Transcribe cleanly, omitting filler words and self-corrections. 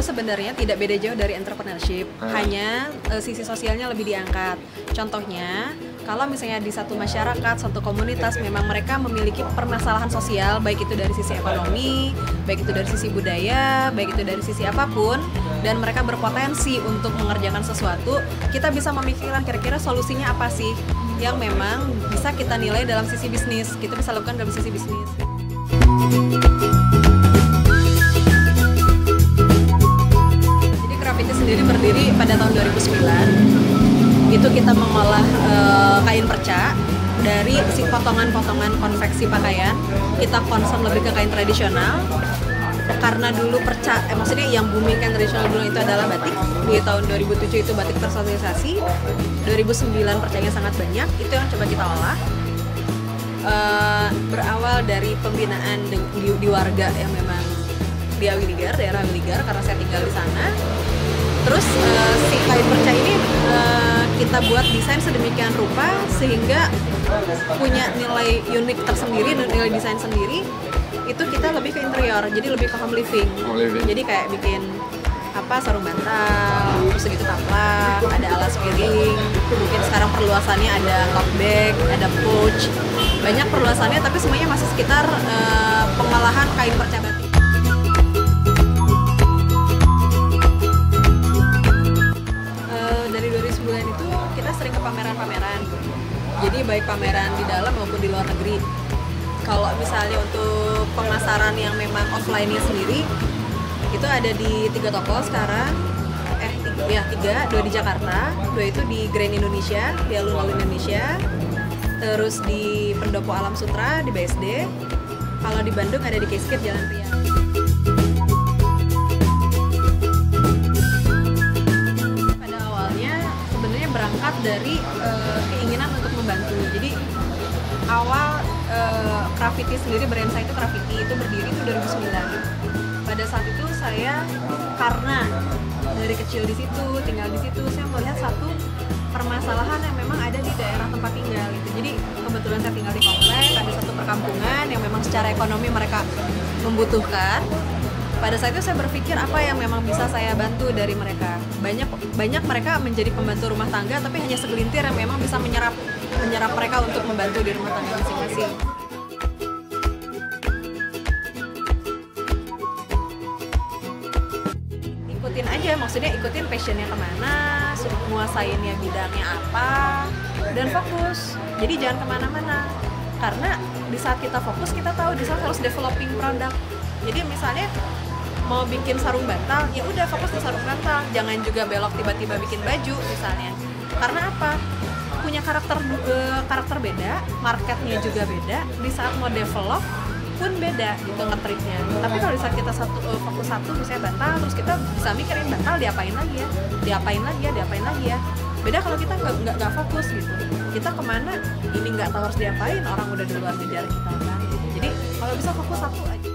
sebenarnya tidak beda jauh dari entrepreneurship, hanya sisi sosialnya lebih diangkat. Contohnya, kalau misalnya di satu masyarakat, satu komunitas memang mereka memiliki permasalahan sosial, baik itu dari sisi ekonomi, baik itu dari sisi budaya, baik itu dari sisi apapun, dan mereka berpotensi untuk mengerjakan sesuatu, kita bisa memikirkan kira-kira solusinya apa sih yang memang bisa kita nilai dalam sisi bisnis, kita bisa lakukan dalam sisi bisnis. Jadi Craft-It sendiri berdiri pada tahun 2009. Itu kita mengolah kain perca dari si potongan-potongan konveksi pakaian. Kita concern lebih ke kain tradisional karena dulu perca, maksudnya yang booming kain tradisional dulu itu adalah batik. Di tahun 2007 itu batik tersosialisasi, 2009 percanya sangat banyak, itu yang coba kita olah. Berawal dari pembinaan di warga yang memang di Awiligar, daerah Awiligar, karena saya tinggal di sana. Terus si kain perca ini kita buat desain sedemikian rupa sehingga punya nilai unik tersendiri, nilai desain sendiri. Itu kita lebih ke interior, jadi lebih ke home living. Jadi kayak bikin sarung bantal, terus segitu taplak, ada alas piring. Mungkin sekarang perluasannya ada tote bag, ada pouch. Banyak perluasannya, tapi semuanya masih sekitar pengolahan kain perca batik. Dari 2009 itu kita sering ke pameran-pameran. Jadi baik pameran di dalam maupun di luar negeri. Kalau misalnya untuk pemasaran yang memang offline-nya sendiri, itu ada di 3 toko sekarang. 3, 2 di Jakarta, 2 itu di Grand Indonesia, di alun-alun Indonesia. Terus di Pendopo Alam Sutra di BSD. Kalau di Bandung ada di Keskit Jalan Riau. Pada awalnya sebenarnya berangkat dari keinginan untuk membantu. Jadi awal Craft-It sendiri, brand saya itu Craft-It itu berdiri itu 2009. Pada saat itu saya karena dari kecil di situ, tinggal di situ, saya melihat satu permasalahan yang memang ada di daerah tempat tinggal gitu. Jadi kebetulan saya tinggal di komplek, ada satu perkampungan yang memang secara ekonomi mereka membutuhkan. Pada saat itu saya berpikir apa yang memang bisa saya bantu dari mereka. Banyak mereka menjadi pembantu rumah tangga, tapi hanya segelintir yang memang bisa menyerap mereka untuk membantu di rumah tangga masing-masing. Ikutin aja, maksudnya ikutin passionnya kemana, nguasainnya bidangnya apa, dan fokus. Jadi jangan kemana-mana, karena di saat kita fokus kita tahu di saat harus developing produk. Jadi misalnya mau bikin sarung bantal, ya udah fokus di sarung bantal, jangan juga belok tiba-tiba bikin baju misalnya. Karena apa? Punya karakter beda, marketnya juga beda. Di saat mau develop pun beda gitu nge-treatnya. Tapi kalau di saat kita fokus satu, misalnya bantal, terus kita bisa mikirin bantal diapain lagi ya. Beda kalau kita nggak fokus gitu. Kita kemana? Ini nggak tahu harus diapain, orang udah duluan ngejar kita kan. Jadi kalau bisa fokus satu aja.